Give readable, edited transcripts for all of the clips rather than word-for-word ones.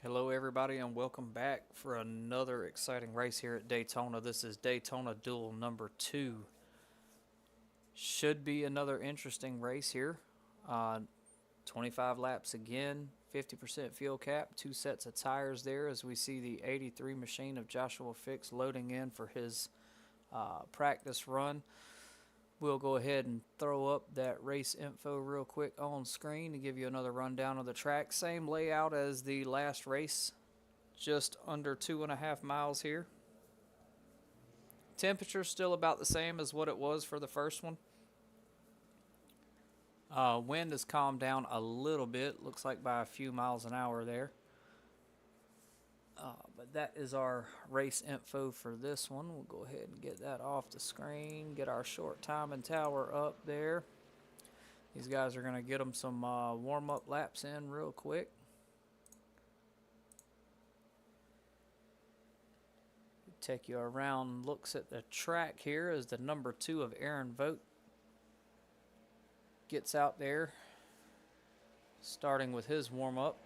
Hello, everybody, and welcome back for another exciting race here at Daytona. This is Daytona Duel number 2. Should be another interesting race here. 25 laps again, 50% fuel cap, 2 sets of tires there as we see the 83 machine of Joshua Fix loading in for his practice run. We'll go ahead and throw up that race info real quick on screen to give you another rundown of the track. Same layout as the last race, just under 2.5 miles here. Temperature still about the same as what it was for the first one. Wind has calmed down a little bit, looks like by a few miles an hour there. But that is our race info for this one. We'll go ahead and get that off the screen, get our short timing tower up there. These guys are going to get them some warm-up laps in real quick. Take you around, looks at the track here as the number 2 of Aaron Vogt gets out there, starting with his warm-up.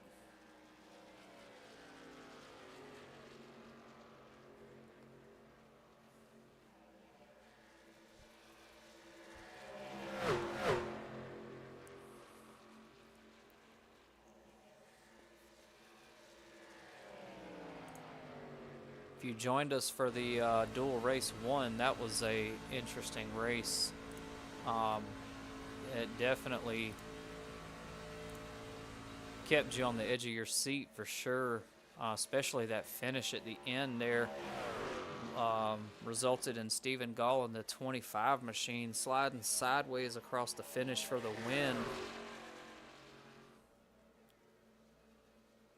If you joined us for the Duel Race 1, that was a interesting race. It definitely kept you on the edge of your seat for sure, especially that finish at the end there. Resulted in Stephen Gall in the 25 machine sliding sideways across the finish for the win.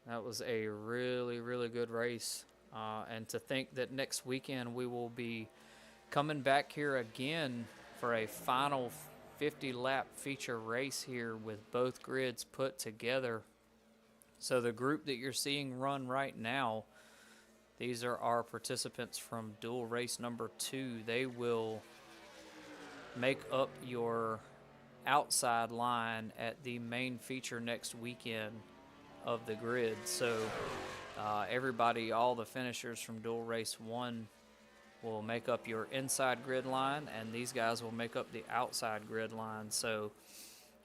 That was a really, really good race. And to think that next weekend we will be coming back here again for a final 50-lap feature race here with both grids put together. So the group that you're seeing run right now, these are our participants from Duel Race number 2. They will make up your outside line at the main feature next weekend of the grid. So everybody, all the finishers from Duel Race 1 will make up your inside grid line, and these guys will make up the outside grid line. So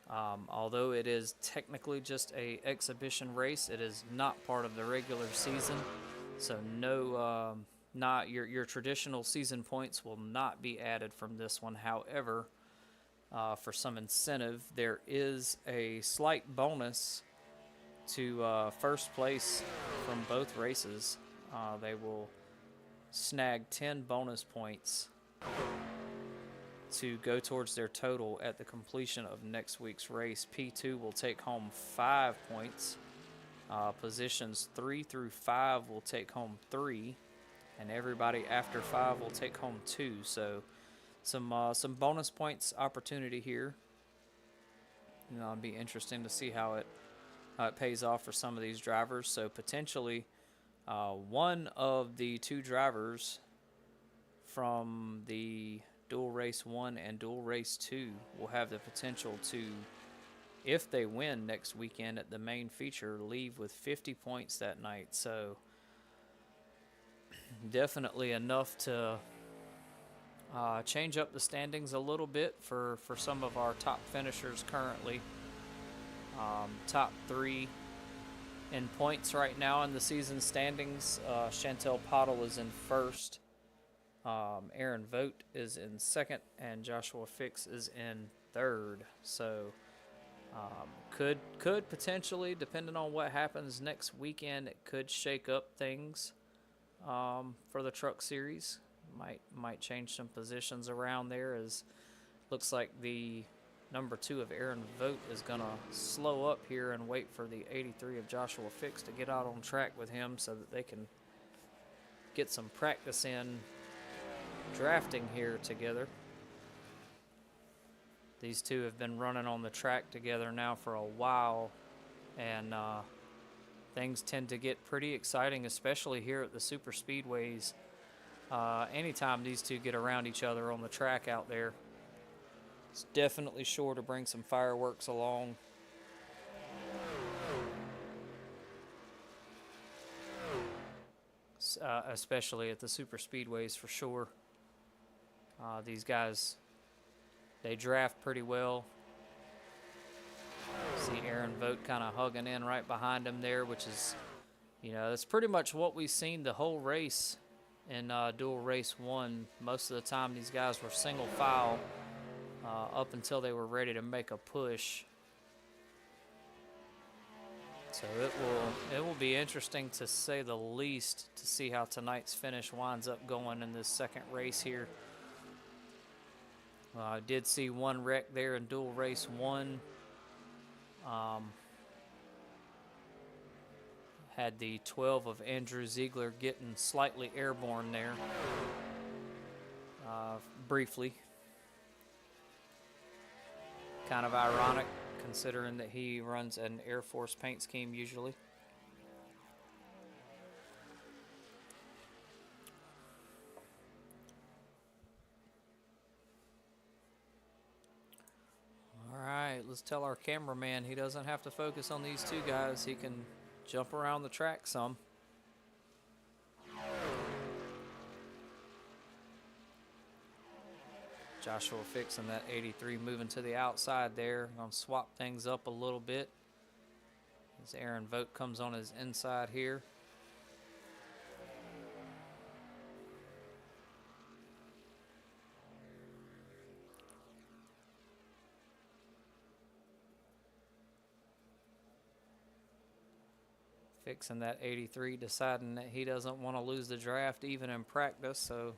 although it is technically just a exhibition race, it is not part of the regular season. So no, not your traditional season points will not be added from this one. However, for some incentive, there is a slight bonus to first place from both races. They will snag 10 bonus points to go towards their total at the completion of next week's race. P2 will take home 5 points. Positions 3 through 5 will take home 3, and everybody after 5 will take home 2. So some bonus points opportunity here. It'll be interesting to see how it pays off for some of these drivers. So potentially one of the 2 drivers from the Duel Race 1 and Duel Race 2 will have the potential to, if they win next weekend at the main feature, leave with 50 points that night. So definitely enough to change up the standings a little bit for some of our top finishers currently. Top 3 in points right now in the season standings. Chantel Pottle is in first. Aaron Vogt is in second, and Joshua Fix is in third. So could potentially, depending on what happens next weekend, it could shake up things for the Truck Series. Might change some positions around there, as looks like the number 2 of Aaron Vogt is going to slow up here and wait for the 83 of Joshua Fix to get out on track with him so that they can get some practice in drafting here together. These two have been running on the track together now for a while, and things tend to get pretty exciting, especially here at the super speedways. Anytime these two get around each other on the track out there, it's definitely sure to bring some fireworks along. especially at the super speedways for sure. These guys, they draft pretty well. See Aaron Vogt kind of hugging in right behind him there, which is, that's pretty much what we've seen the whole race in Duel Race 1. Most of the time these guys were single file up until they were ready to make a push. So it will be interesting, to say the least, to see how tonight's finish winds up going in this second race here. I did see one wreck there in Duel Race 1. Had the 12 of Andrew Ziegler getting slightly airborne there briefly. Kind of ironic, considering that he runs an Air Force paint scheme usually. All right, let's tell our cameraman he doesn't have to focus on these two guys. He can jump around the track some. Joshua fixing that 83, moving to the outside there. Gonna swap things up a little bit as Aaron Vogt comes on his inside here. Fixing that 83, deciding that he doesn't want to lose the draft even in practice, so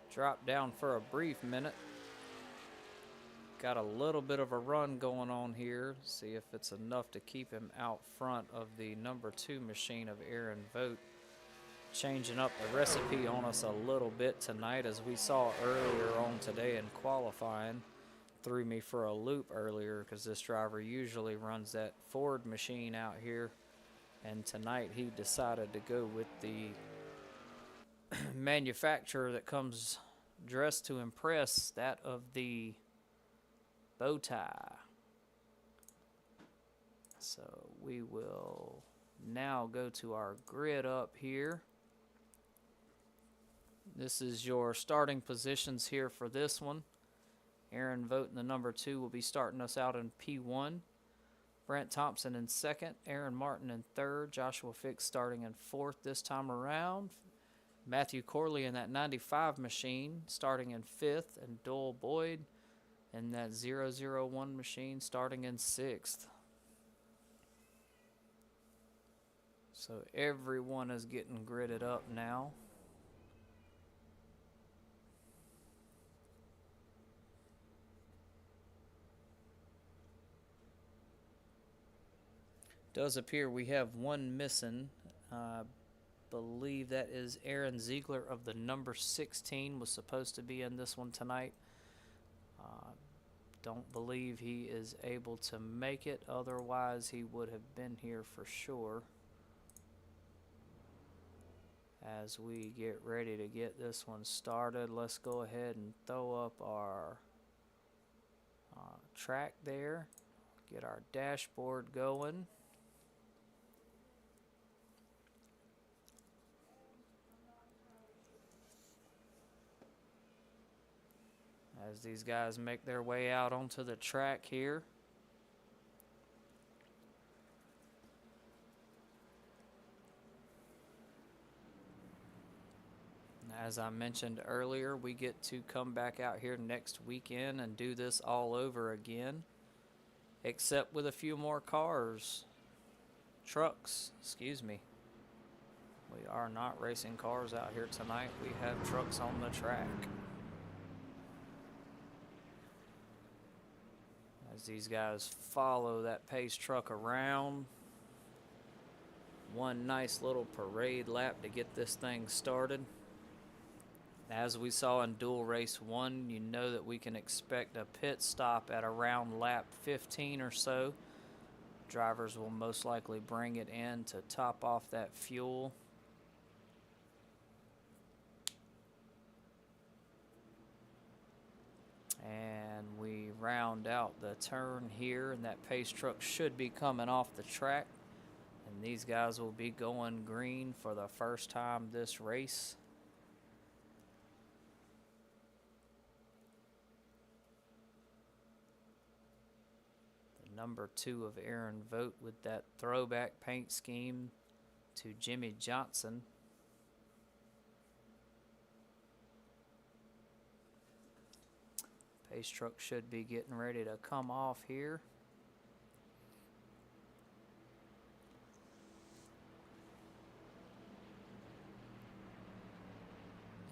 drop down for a brief minute. Got a little bit of a run going on here. See if it's enough to keep him out front of the number 2 machine of Aaron Vogt. Changing up the recipe on us a little bit tonight, as we saw earlier on today in qualifying. Threw me for a loop earlier, because this driver usually runs that Ford machine out here, and tonight he decided to go with the manufacturer that comes dressed to impress, that of the bow tie. So we will now go to our grid up here. This is your starting positions here for this one. Aaron Vogt in the number 2 will be starting us out in P1. Brent Thompson in 2nd. Aaron Martin in 3rd. Joshua Fix starting in 4th this time around. Matthew Corley in that 95 machine starting in 5th. And Doyle Boyd in that 001 machine starting in 6th. So everyone is getting gridded up now. Does appear we have one missing. Believe that is Aaron Ziegler of the number 16, was supposed to be in this one tonight. Don't believe he is able to make it, otherwise he would have been here for sure. As we get ready to get this one started, let's go ahead and throw up our track there, get our dashboard going. As these guys make their way out onto the track here. As I mentioned earlier, we get to come back out here next weekend and do this all over again, except with a few more trucks, excuse me. We are not racing cars out here tonight. We have trucks on the track. As these guys follow that pace truck around. One nice little parade lap to get this thing started. As we saw in Duel Race 1, you know that we can expect a pit stop at around lap 15 or so. Drivers will most likely bring it in to top off that fuel. And we round out the turn here, and that pace truck should be coming off the track. And these guys will be going green for the first time this race. The number 2 of Aaron Vogt with that throwback paint scheme to Jimmy Johnson. Pace truck should be getting ready to come off here.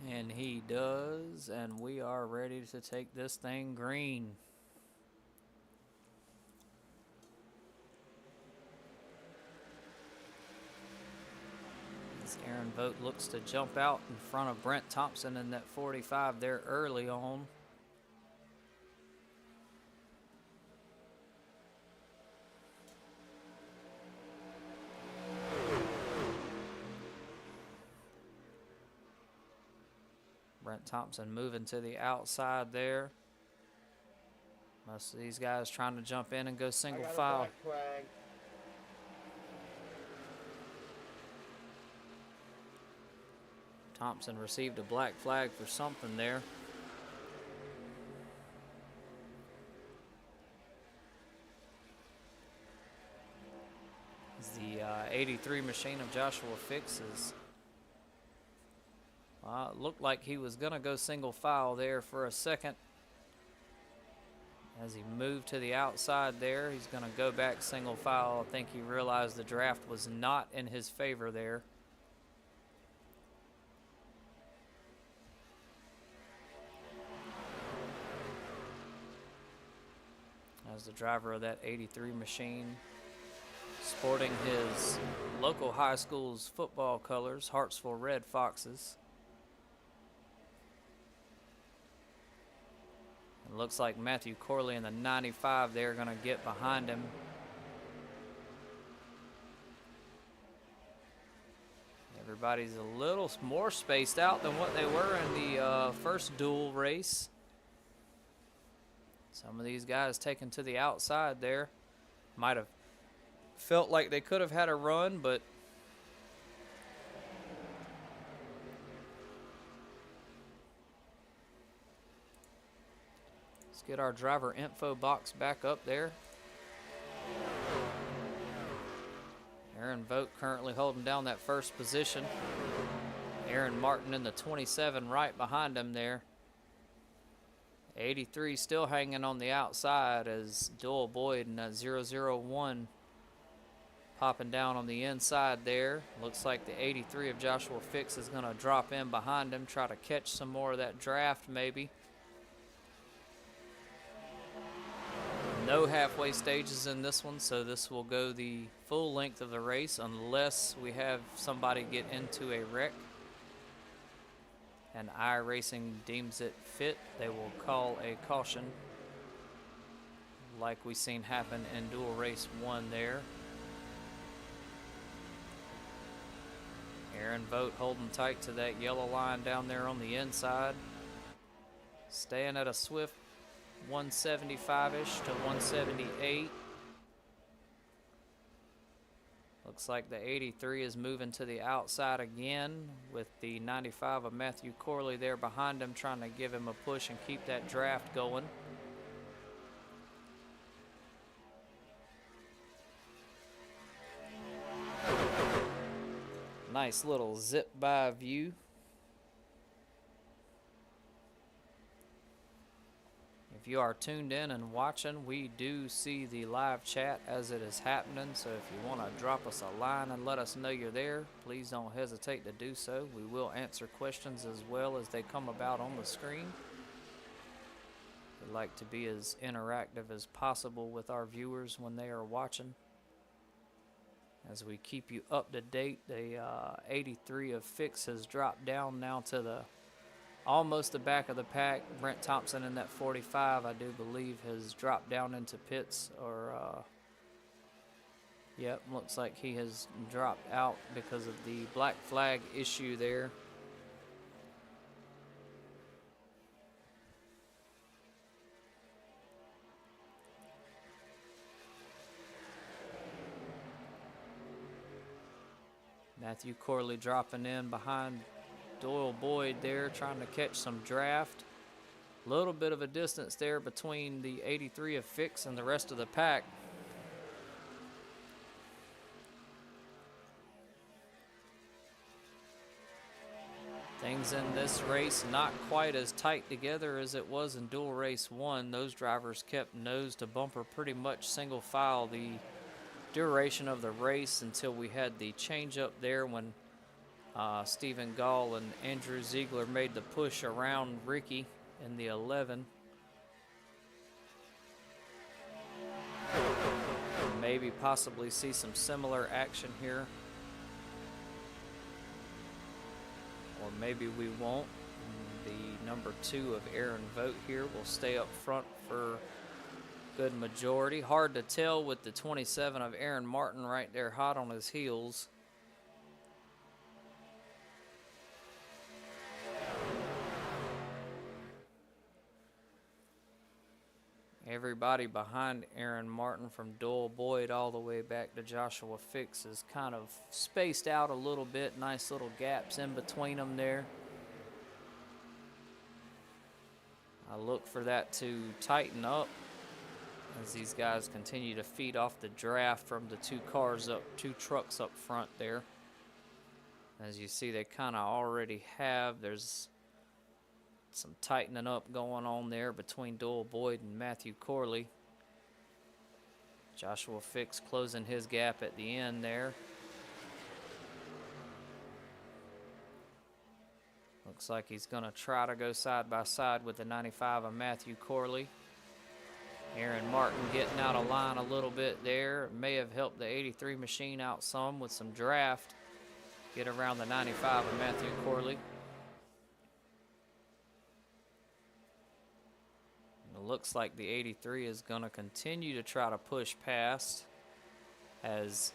And he does, and we are ready to take this thing green. As Aaron Vogt looks to jump out in front of Brent Thompson in that 45 there early on. Brent Thompson moving to the outside there. Most of these guys trying to jump in and go single file. Thompson received a black flag for something there. The 83 machine of Joshua Fixes. It looked like he was going to go single file there for a second. As he moved to the outside there, he's going to go back single file. I think he realized the draft was not in his favor there. As the driver of that 83 machine, sporting his local high school's football colors, Hartsville Red Foxes. It looks like Matthew Corley in the 95 there going to get behind him. Everybody's a little more spaced out than what they were in the first duel race. Some of these guys taken to the outside there. Might have felt like they could have had a run, but let's get our driver info box back up there. Aaron Vogt currently holding down that first position. Aaron Martin in the 27 right behind him there. 83 still hanging on the outside as Duel Boyd in that 001 popping down on the inside there. Looks like the 83 of Joshua Fix is going to drop in behind him, try to catch some more of that draft maybe. No halfway stages in this one, so this will go the full length of the race unless we have somebody get into a wreck and iRacing deems it fit. They will call a caution like we seen happen in Duel Race 1 there. Aaron Vogt holding tight to that yellow line down there on the inside. Staying at a swift 175-ish to 178. Looks like the 83 is moving to the outside again with the 95 of Matthew Corley there behind him, trying to give him a push and keep that draft going. Nice little zip by view. If you are tuned in and watching, we do see the live chat as it is happening, so if you want to drop us a line and let us know you're there, please don't hesitate to do so. We will answer questions as well as they come about on the screen. We like to be as interactive as possible with our viewers when they are watching. As we keep you up to date, the 83 of Fix has dropped down now to the almost the back of the pack. Brent Thompson in that 45, I do believe, has dropped down into pits, or yep, looks like he has dropped out because of the black flag issue there. Matthew Corley dropping in behind Doyle Boyd there, trying to catch some draft. A little bit of a distance there between the 83 of Fix and the rest of the pack. Things in this race not quite as tight together as it was in Duel Race 1. Those drivers kept nose to bumper pretty much single file the duration of the race until we had the change up there when Stephen Gall and Andrew Ziegler made the push around Ricky in the 11. Maybe possibly see some similar action here. Or maybe we won't. The number 2 of Aaron Vogt here will stay up front for good majority. Hard to tell with the 27 of Aaron Martin right there hot on his heels. Everybody behind Aaron Martin from Doyle Boyd all the way back to Joshua Fix is kind of spaced out a little bit. Nice little gaps in between them there. I look for that to tighten up as these guys continue to feed off the draft from the two trucks up front there. As you see, they kind of already have. There's some tightening up going on there between Doyle Boyd and Matthew Corley. Joshua Fix closing his gap at the end there. Looks like he's going to try to go side by side with the 95 of Matthew Corley. Aaron Martin getting out of line a little bit there. May have helped the 83 machine out some with some draft. Get around the 95 of Matthew Corley. It looks like the 83 is going to continue to try to push past as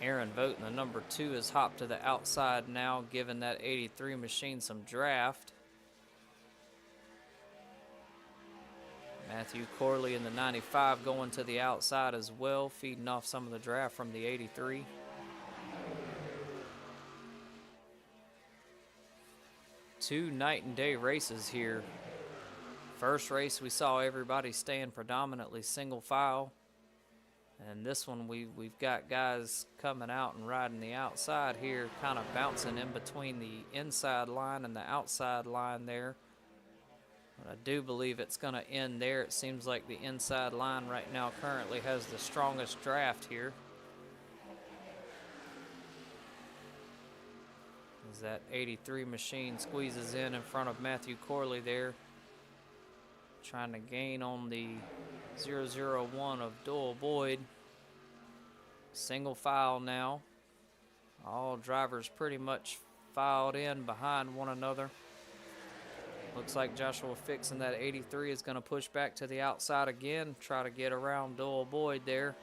Aaron Vogt in the number 2 is hopped to the outside now, giving that 83 machine some draft. Matthew Corley in the 95 going to the outside as well, feeding off some of the draft from the 83. Two night and day races here. First race we saw everybody staying predominantly single file. And this one we've got guys coming out and riding the outside here, kind of bouncing in between the inside line and the outside line there. But I do believe it's going to end there. It seems like the inside line right now currently has the strongest draft here. As that 83 machine squeezes in front of Matthew Corley there. Trying to gain on the 001 of Doyle Boyd. Single file now. All drivers pretty much filed in behind one another. Looks like Joshua Fix in that 83 is going to push back to the outside again. Try to get around Doyle Boyd there.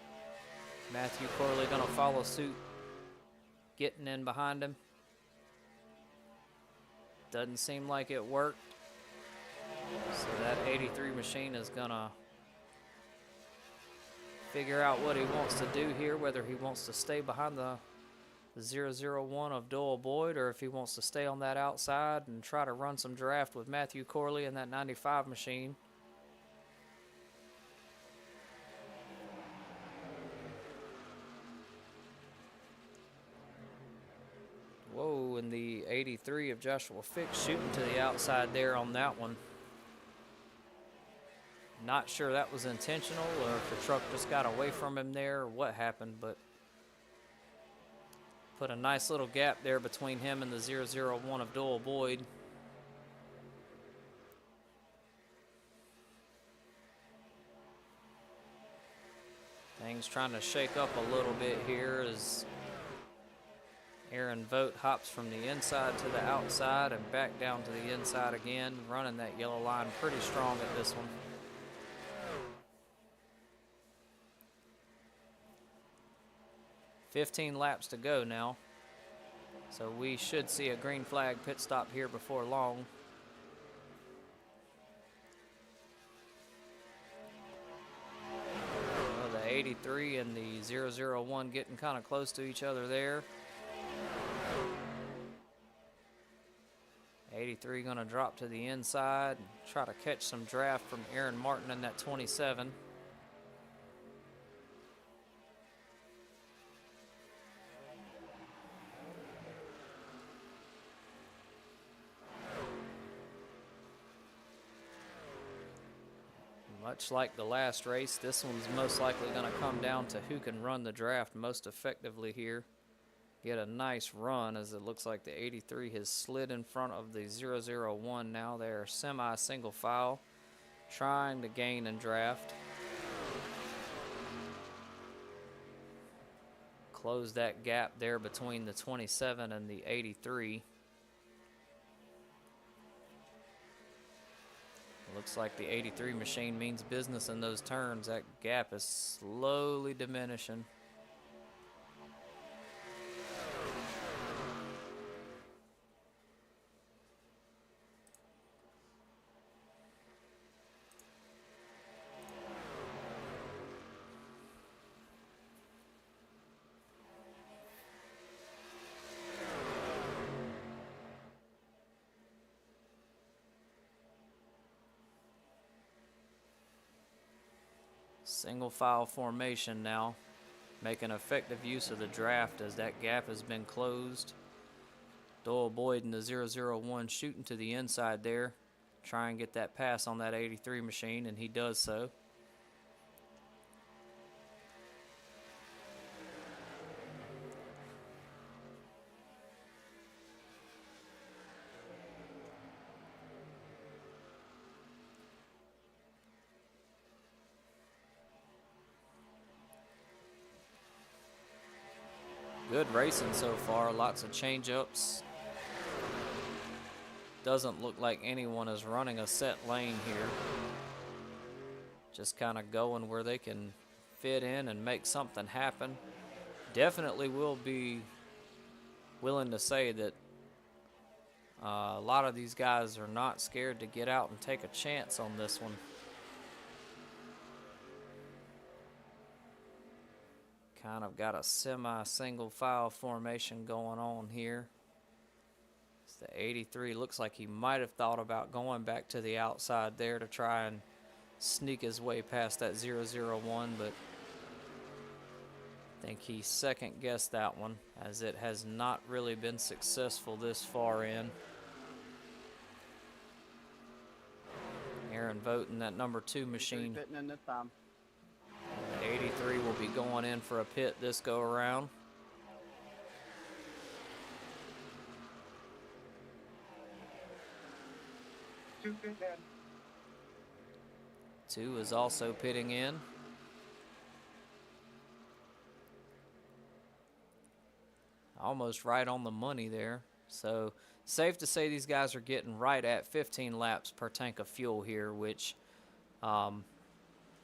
Matthew Corley going to follow suit. Getting in behind him. Doesn't seem like it worked. So that 83 machine is going to figure out what he wants to do here, whether he wants to stay behind the 001 of Doyle Boyd or if he wants to stay on that outside and try to run some draft with Matthew Corley in that 95 machine. Whoa, and the 83 of Joshua Fix shooting to the outside there on that one. Not sure that was intentional or if the truck just got away from him there or what happened, but put a nice little gap there between him and the 001 of Doyle Boyd. Things trying to shake up a little bit here as Aaron Vogt hops from the inside to the outside and back down to the inside again, running that yellow line pretty strong at this one. $15 laps to go now, so we should see a green flag pit stop here before long. Well, the 83 and the 001 getting kind of close to each other there. 83 going to drop to the inside and try to catch some draft from Aaron Martin in that 27. Much like the last race, this one's most likely going to come down to who can run the draft most effectively here. Get a nice run, as it looks like the 83 has slid in front of the 001 now. They're semi-single file, trying to gain and draft. Close that gap there between the 27 and the 83. Looks like the 83 machine means business in those turns. That gap is slowly diminishing. Single file formation now, making effective use of the draft as that gap has been closed. Duel Boyd in the 001 shooting to the inside there, try and get that pass on that 83 machine, and he does so. Good racing so far, lots of change-ups. Doesn't look like anyone is running a set lane here. Just kind of going where they can fit in and make something happen. Definitely will be willing to say that a lot of these guys are not scared to get out and take a chance on this one. Kind of got a semi-single file formation going on here. It's the 83 looks like he might have thought about going back to the outside there to try and sneak his way past that 001, but I think he second-guessed that one, as it has not really been successful this far in. Aaron Voten, that number 2 machine. 83 will be going in for a pit this go around. Two is also pitting in. Almost right on the money there. So safe to say these guys are getting right at 15 laps per tank of fuel here, which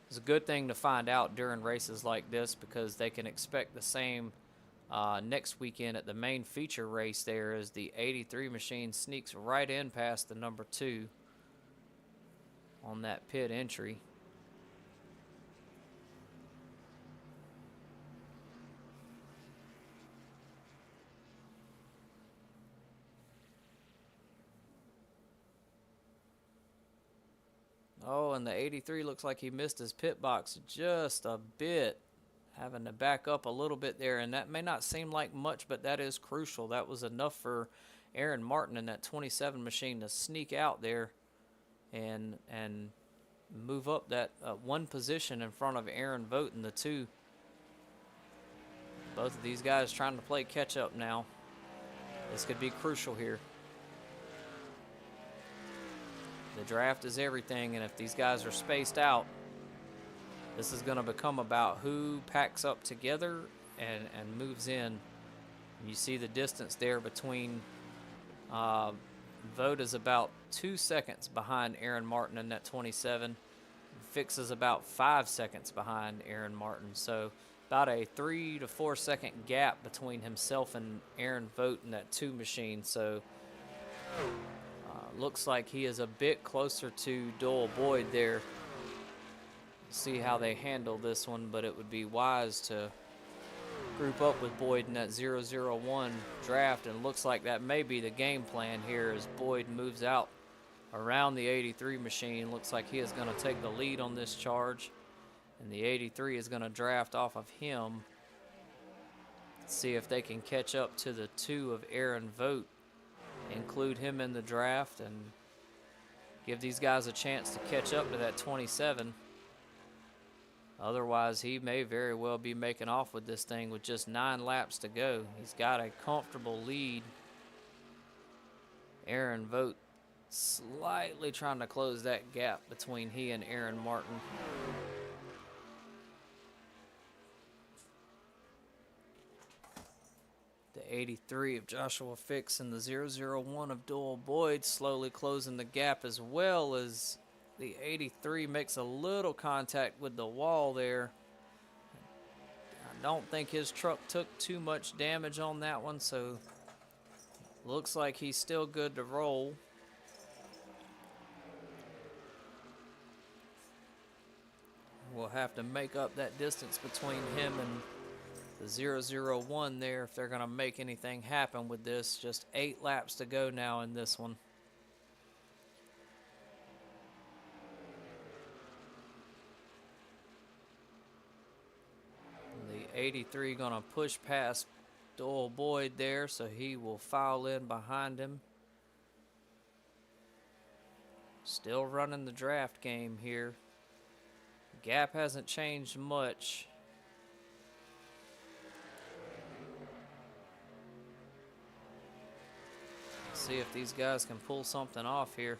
it's a good thing to find out during races like this, because they can expect the same next weekend at the main feature race there, as the 83 machine sneaks right in past the number 2 on that pit entry. Oh, and the 83 looks like he missed his pit box just a bit, having to back up a little bit there, and that may not seem like much, but that is crucial. That was enough for Aaron Martin in that 27 machine to sneak out there and move up that one position in front of Aaron Voten, the 2. Both of these guys trying to play catch up now. This could be crucial here. The draft is everything, and if these guys are spaced out, this is going to become about who packs up together and moves in. You see the distance there between Vote is about 2 seconds behind Aaron Martin in that 27. Fix is about 5 seconds behind Aaron Martin. So about a 3 to 4 second gap between himself and Aaron Vote in that 2 machine. So looks like he is a bit closer to Duel Boyd there. See how they handle this one, but it would be wise to group up with Boyd in that 001 draft, and looks like that may be the game plan here as Boyd moves out around the 83 machine. Looks like he is going to take the lead on this charge, and the 83 is going to draft off of him. See if they can catch up to the 2 of Aaron Vogt, include him in the draft, and give these guys a chance to catch up to that 27. Otherwise, he may very well be making off with this thing with just 9 laps to go. He's got a comfortable lead. Aaron Vogt slightly trying to close that gap between he and Aaron Martin. The 83 of Joshua Fix and the 001 of Duel Boyd slowly closing the gap, as well as the 83 makes a little contact with the wall there. I don't think his truck took too much damage on that one, so looks like he's still good to roll. We'll have to make up that distance between him and the 001 there if they're going to make anything happen with this. Just 8 laps to go now in this one. The 83 going to push past Duel Boyd there, so he will file in behind him. Still running the draft game here. Gap hasn't changed much. See if these guys can pull something off here.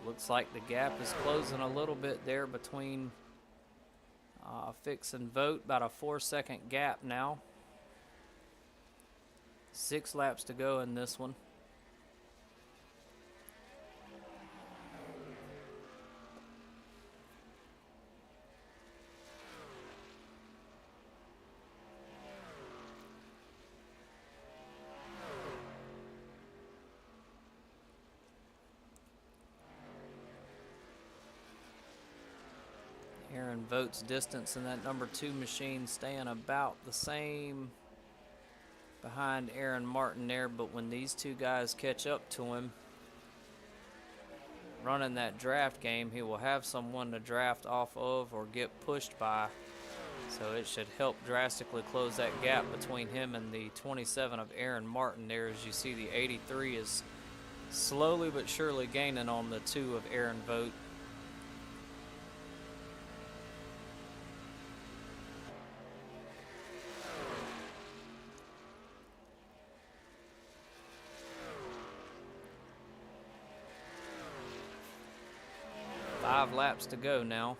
Looks like the gap is closing a little bit there between Fix and Vogt, about a 4-second gap now. 6 laps to go in this one. Aaron Vogt's distance in that number 2 machine staying about the same behind Aaron Martin there, but when these two guys catch up to him running that draft game, he will have someone to draft off of or get pushed by, so it should help drastically close that gap between him and the 27 of Aaron Martin there. As you see, the 83 is slowly but surely gaining on the 2 of Aaron Vogt. Five laps to go now.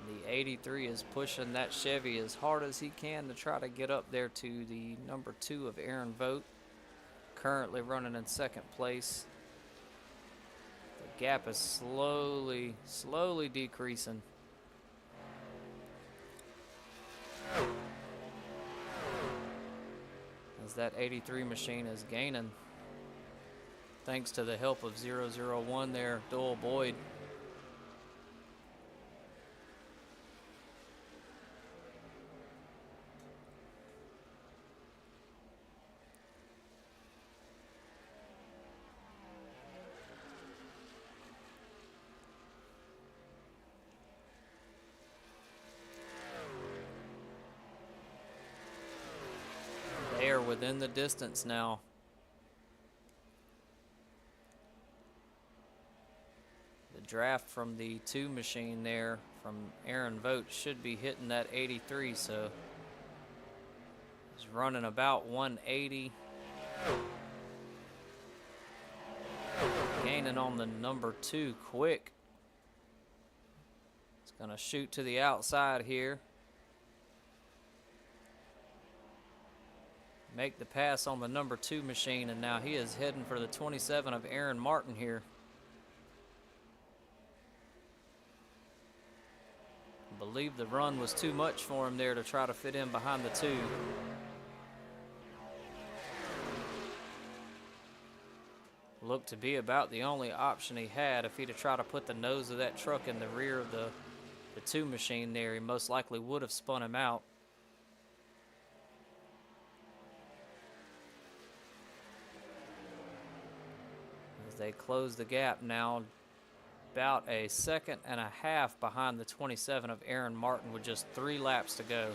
The 83 is pushing that Chevy as hard as he can to try to get up there to the number 2 of Aaron Vogt, currently running in 2nd place. The gap is slowly decreasing. As that 83 machine is gaining, thanks to the help of 001 there, Duel Boyd. They are within the distance now. The draft from the 2 machine there from Aaron Vogt should be hitting that 83, so he's running about 180. gaining on the number 2 quick. It's going to shoot to the outside here. Make the pass on the number 2 machine, and now he is heading for the 27 of Aaron Martin here. I believe the run was too much for him there to try to fit in behind the 2. Looked to be about the only option he had. If he'd have tried to put the nose of that truck in the rear of the 2 machine there, he most likely would have spun him out. As they close the gap now, about a second and a half behind the 27 of Aaron Martin with just 3 laps to go.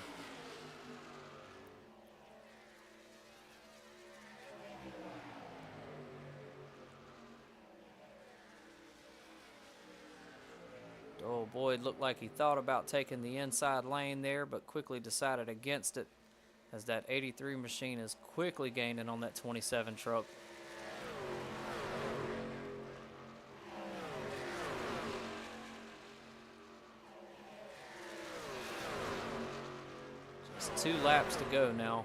Duel Boyd looked like he thought about taking the inside lane there, but quickly decided against it, as that 83 machine is quickly gaining on that 27 truck. Just 2 laps to go now.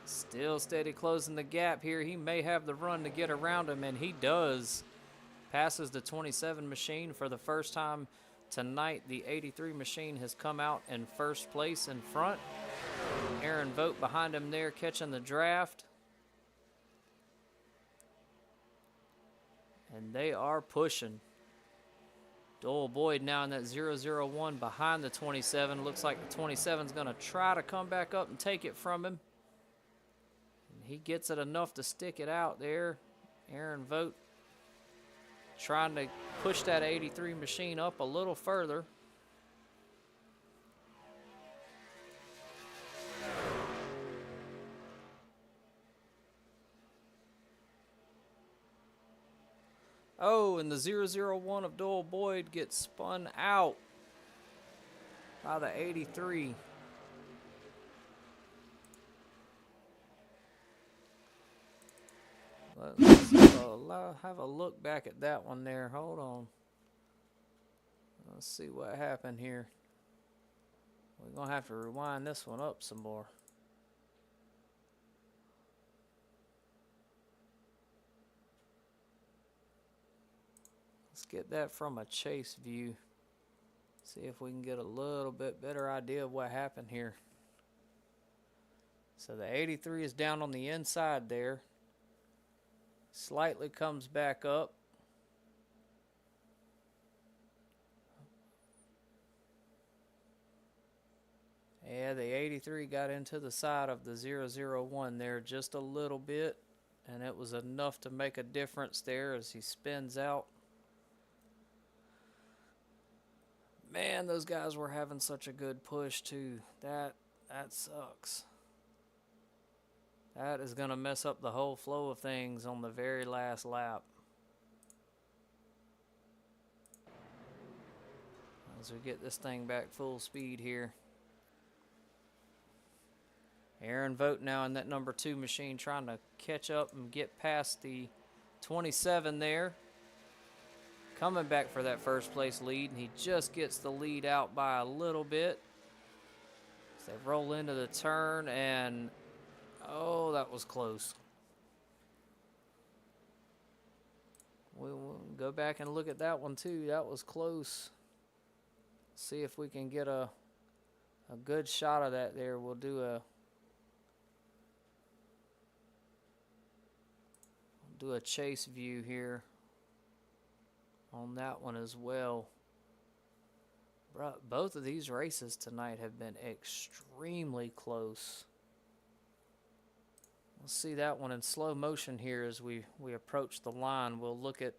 Still steady closing the gap here. He may have the run to get around him, and he does. Passes the 27 machine for the first time tonight. The 83 machine has come out in first place in front. Aaron Vogt behind him there catching the draft. And they are pushing. Duel Boyd now in that 001 behind the 27. Looks like the 27 is going to try to come back up and take it from him. He gets it enough to stick it out there. Aaron Vogt trying to push that 83 machine up a little further. Oh, and the 001 of Duel Boyd gets spun out by the 83. Let's have a look back at that one there. Hold on. Let's see what happened here. We're going to have to rewind this one up some more. Let's get that from a chase view. See if we can get a little bit better idea of what happened here. So the 83 is down on the inside there. Slightly comes back up. Yeah, the 83 got into the side of the 001 there just a little bit, and it was enough to make a difference there as he spins out. Man, those guys were having such a good push too. That sucks. That is going to mess up the whole flow of things on the very last lap. As we get this thing back full speed here. Aaron Vogt now in that number 2 machine trying to catch up and get past the 27 there. Coming back for that first place lead, and he just gets the lead out by a little bit. As they roll into the turn, and oh, that was close. We'll go back and look at that one too. That was close. See if we can get a good shot of that there. We'll do a chase view here on that one as well. Both of these races tonight have been extremely close. We'll see that one in slow motion here as we approach the line. We'll look at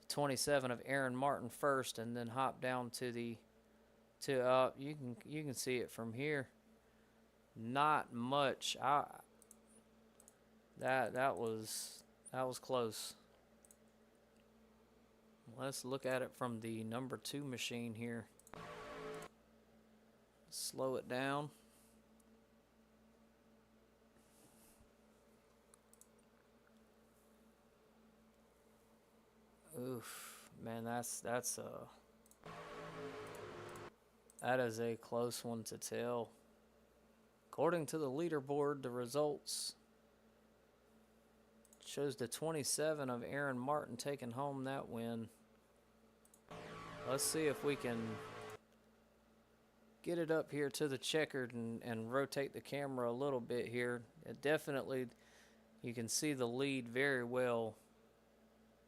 27 of Aaron Martin first, and then hop down to the you can see it from here. Not much. That was close. Let's look at it from the number 2 machine here. Slow it down. Oof, man, that is a close one to tell. According to the leaderboard, the results shows the 27 of Aaron Martin taking home that win. Let's see if we can get it up here to the checkered and rotate the camera a little bit here. It definitely, you can see the lead very well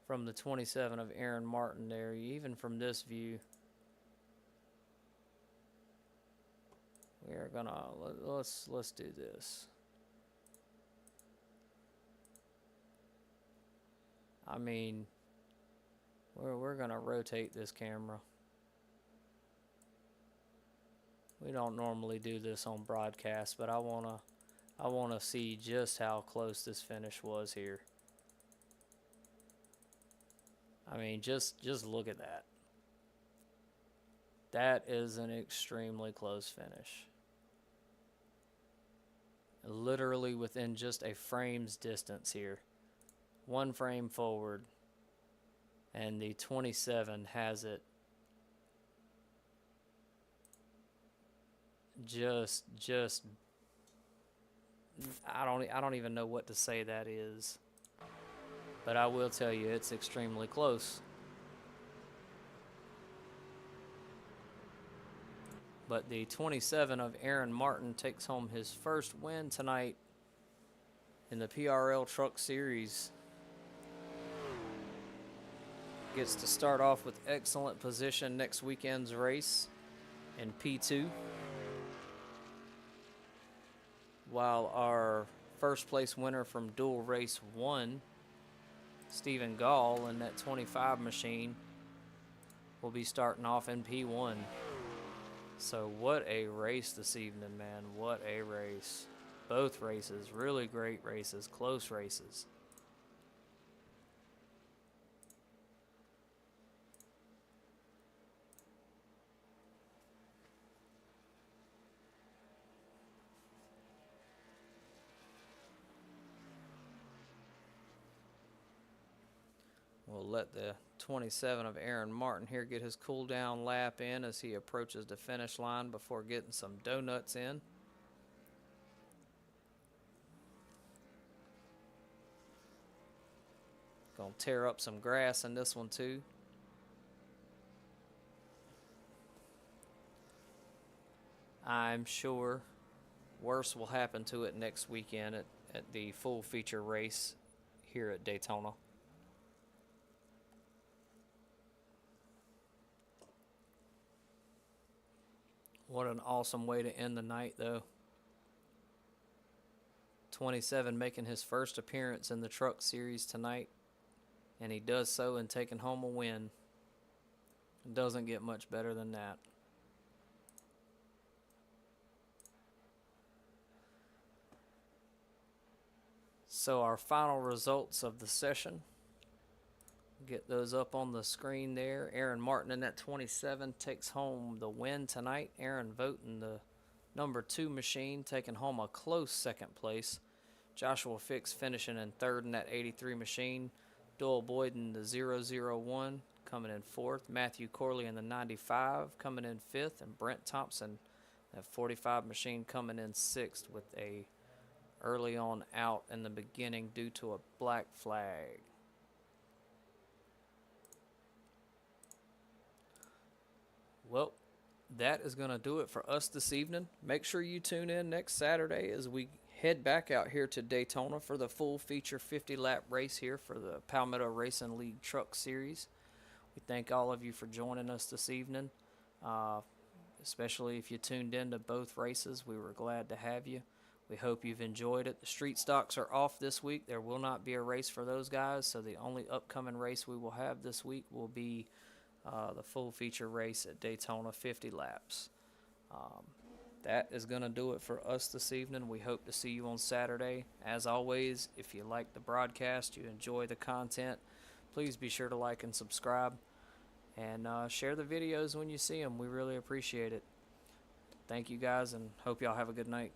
from the 27 of Aaron Martin there, even from this view. We are gonna, let's do this. I mean, we're gonna rotate this camera. We don't normally do this on broadcast, but I wanna see just how close this finish was here. I mean, just look at that. That is an extremely close finish. Literally within just a frame's distance here. One frame forward, and the 27 has it just I don't even know what to say that is, but I will tell you it's extremely close. But the 27 of Aaron Martin takes home his first win tonight in the PRL Truck Series. Gets to start off with excellent position next weekend's race in P2. While our first place winner from Duel Race 1, Stephen Gall, in that 25 machine, will be starting off in P1. So what a race this evening, man. What a race. Both races, really great races, close races. We'll let the 27 of Aaron Martin here get his cool down lap in as he approaches the finish line before getting some donuts in. Gonna tear up some grass in this one too. I'm sure worse will happen to it next weekend at the full feature race here at Daytona. What an awesome way to end the night, though. 27 making his first appearance in the Truck Series tonight, and he does so in taking home a win. It doesn't get much better than that. So our final results of the session, get those up on the screen there. Aaron Martin in that 27 takes home the win tonight. Aaron Vogt in the number 2 machine taking home a close second place. Joshua Fix finishing in third in that 83 machine. Duel Boyd in the 001 coming in fourth. Matthew Corley in the 95 coming in fifth. And Brent Thompson, that 45 machine, coming in sixth with a early on out in the beginning due to a black flag. Well, that is going to do it for us this evening. Make sure you tune in next Saturday as we head back out here to Daytona for the full feature 50-lap race here for the Palmetto Racing League Truck Series. We thank all of you for joining us this evening, especially if you tuned in to both races. We were glad to have you. We hope you've enjoyed it. The street stocks are off this week. There will not be a race for those guys, so the only upcoming race we will have this week will be the full feature race at Daytona, 50 laps. That is going to do it for us this evening. We hope to see you on Saturday. As always, if you like the broadcast, you enjoy the content, please be sure to like and subscribe, and share the videos when you see them. We really appreciate it. Thank you guys, and hope y'all have a good night.